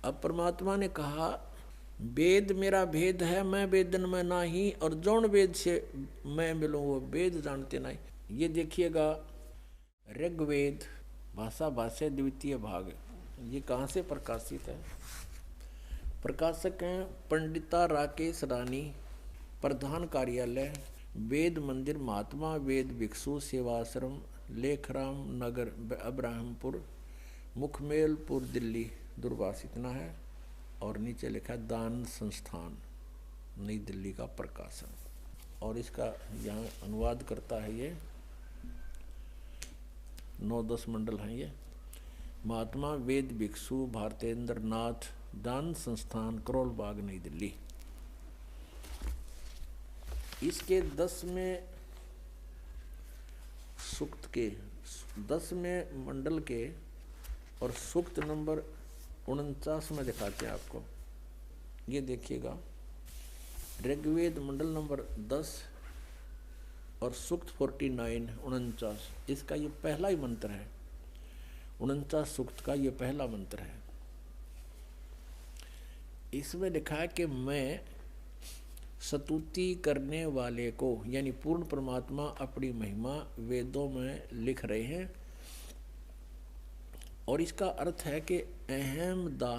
अब परमात्मा ने कहा वेद मेरा भेद है, मैं वेदन में नाही, और जौन वेद से मैं मिलूं वो वेद जानते नहीं। ये देखिएगा ऋग्वेद भाषा भाष्य द्वितीय भाग, ये कहाँ से प्रकाशित है? प्रकाशक हैं पंडिता राकेश रानी, प्रधान कार्यालय वेद मंदिर महात्मा वेद भिक्षु सेवाश्रम लेखराम नगर अब्राहमपुर मुखमेलपुर दिल्ली दूरभाष इतना है। और नीचे लिखा है दान संस्थान नई दिल्ली का प्रकाशन। और इसका यहाँ अनुवाद करता है ये 9-10 मंडल हैं ये। महात्मा वेद भिक्षु भारतेंद्र नाथ दान संस्थान करोल बाग नई दिल्ली। इसके 10वें सूक्त के 10वें मंडल के और सूक्त नंबर 49 में दिखाते हैं आपको। ये देखिएगा ऋग्वेद मंडल नंबर 10 और सूक्त 49 इसका ये पहला ही मंत्र है। 49 सूक्त का ये पहला मंत्र है। इसमें लिखा है कि मैं स्तुति करने वाले को, यानी पूर्ण परमात्मा अपनी महिमा वेदों में लिख रहे हैं। और इसका अर्थ है कि अहम दा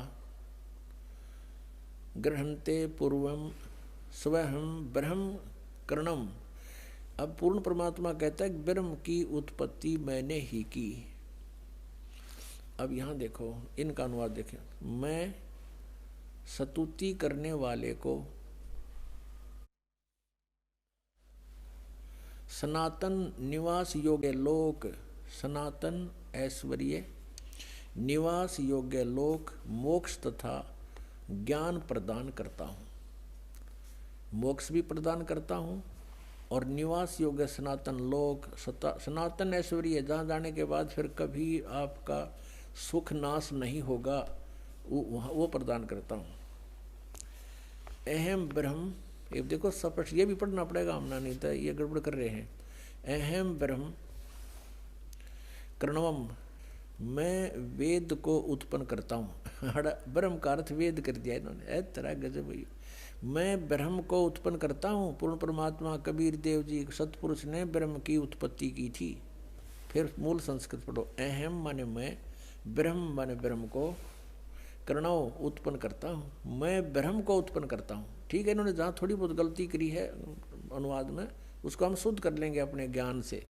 ग्रहणते पूर्वम स्वहम ब्रह्म करणम। अब पूर्ण परमात्मा कहता है ब्रह्म की उत्पत्ति मैंने ही की। अब यहाँ देखो इनका अनुवाद देखें। मैं स्तुति करने वाले को सनातन निवास योग्य लोक, सनातन ऐश्वर्य निवास योग्य लोक मोक्ष तथा ज्ञान प्रदान करता हूँ। मोक्ष भी प्रदान करता हूँ और निवास योग्य सनातन लोक सनातन ऐश्वर्य जहाँ जाने के बाद फिर कभी आपका सुख नाश नहीं होगा, वो प्रदान करता हूँ। अहम ब्रह्म, ये देखो स्पष्ट, ये भी पढ़ना पड़ेगा, हमने नहीं था ये गड़बड़ कर रहे हैं। अहम ब्रह्म करणवम, मैं वेद को उत्पन्न करता हूँ। ब्रह्म का अर्थ वेद कर दिया इन्होंने, तरह गजब हुई। मैं ब्रह्म को उत्पन्न करता हूँ। पूर्ण परमात्मा कबीर देव जी सतपुरुष ने ब्रह्म की उत्पत्ति की थी। फिर मूल संस्कृत पढ़ो। अहम माने मैं, ब्रह्म माने ब्रह्म को, करणव उत्पन्न करता हूँ। मैं ब्रह्म को उत्पन्न करता हूँ। ठीक है, इन्होंने जहाँ थोड़ी बहुत गलती करी है अनुवाद में उसको हम शुद्ध कर लेंगे अपने ज्ञान से।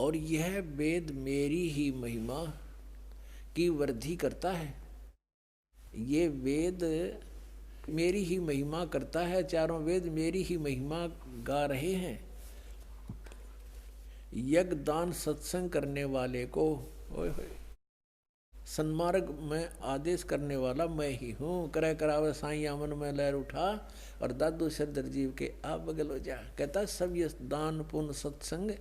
और यह वेद मेरी ही महिमा की वृद्धि करता है। ये वेद मेरी ही महिमा करता है। चारों वेद मेरी ही महिमा गा रहे हैं। यज्ञ दान सत्संग करने वाले को सन्मार्ग में आदेश करने वाला मैं ही हूँ। करे करावे साईं मन में लहर उठा और दादू सिरदर जीव के आप बगल हो जा। कहता सब ये दान पुण्य सत्संग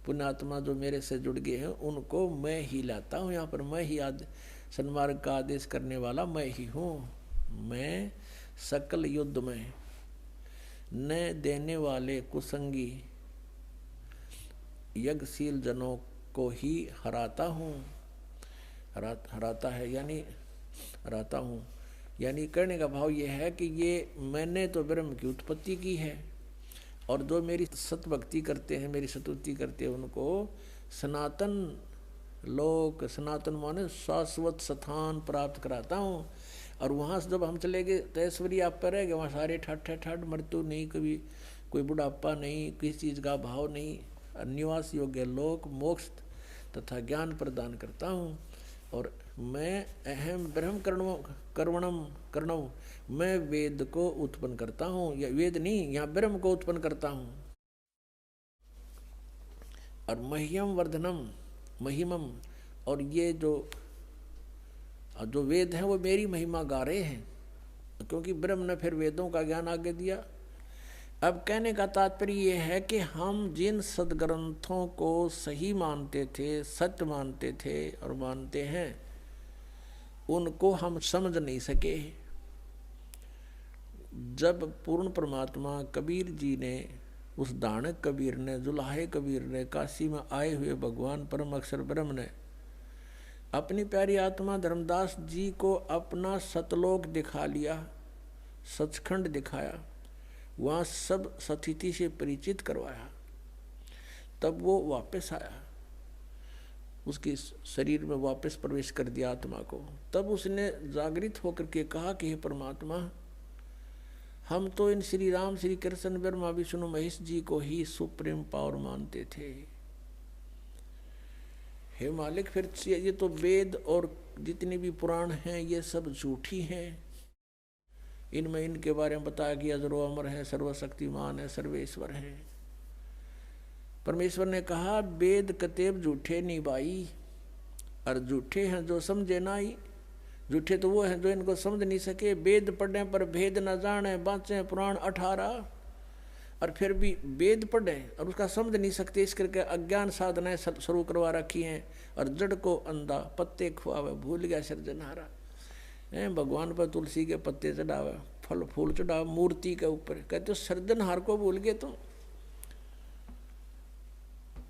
पुण्यात्मा जो मेरे से जुड़ गए हैं उनको मैं ही लाता हूँ। यहाँ पर मैं ही सन्मार्ग का आदेश करने वाला मैं ही हूँ। मैं सकल युद्ध में न देने वाले कुसंगी यज्ञशील जनों को ही हराता हूँ। हराता है यानी हराता हूँ, यानी कहने का भाव ये है कि ये मैंने तो ब्रह्म की उत्पत्ति की है और जो मेरी सतभक्ति करते हैं, मेरी स्तुति करते हैं, उनको सनातन लोक, सनातन माने शाश्वत स्थान प्राप्त कराता हूँ। और वहाँ से जब हम चले गए तो ऐश्वर्य आप पर रह गए, वहाँ सारे ठाठ मृत्यु नहीं, कभी कोई बुढ़ापा नहीं, किसी चीज़ का भाव नहीं। निवास योग्य लोक मोक्ष तथा ज्ञान प्रदान करता हूँ। और मैं अहम ब्रह्म कर्णव, मैं वेद को उत्पन्न करता हूँ। या वेद नहीं, यहाँ ब्रह्म को उत्पन्न करता हूँ। और मह्यम वर्धनम महिमम, और ये जो वेद हैं वो मेरी महिमा गा रहे हैं, क्योंकि ब्रह्म ने फिर वेदों का ज्ञान आगे दिया। अब कहने का तात्पर्य ये है कि हम जिन सदग्रंथों को सही मानते थे, सत्य मानते थे और मानते हैं, उनको हम समझ नहीं सके। जब पूर्ण परमात्मा कबीर जी ने, उस दानक कबीर ने, जुलाहे कबीर ने, काशी में आए हुए भगवान परम अक्षर ब्रह्म ने अपनी प्यारी आत्मा धर्मदास जी को अपना सतलोक दिखा लिया, सचखंड दिखाया, वहाँ सब सतिथि से परिचित करवाया, तब वो वापस आया, उसके शरीर में वापस प्रवेश कर दिया आत्मा को। तब उसने जागृत होकर के कहा कि हे परमात्मा, हम तो इन श्री राम, श्री कृष्ण, ब्रह्मा, विष्णु, महेश जी को ही सुप्रीम पावर मानते थे। हे मालिक, फिर ये तो वेद और जितने भी पुराण हैं ये सब झूठी हैं, इनमें इनके बारे में बताया गया जरो अमर है, सर्वशक्तिमान है, सर्वेश्वर है। परमेश्वर ने कहा वेद कतेब झूठे नहीं भाई, और झूठे हैं जो समझे ना ही। झूठे तो वो हैं जो इनको समझ नहीं सके, वेद पढ़ने पर भेद न जाने, बाँचे पुराण 18, और फिर भी वेद पढ़े और उसका समझ नहीं सकते, इस करके अज्ञान साधनाएं शुरू करवा रखी हैं। और जड़ को अंधा पत्ते खुआवे, भूल गया सृजनहारा। भगवान पर तुलसी के पत्ते चढ़ावे, फल फूल चढ़ावे मूर्ति के ऊपर, कहते हो सृजनहार को भूल गए तुम।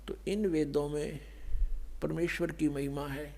तो इन वेदों में परमेश्वर की महिमा है।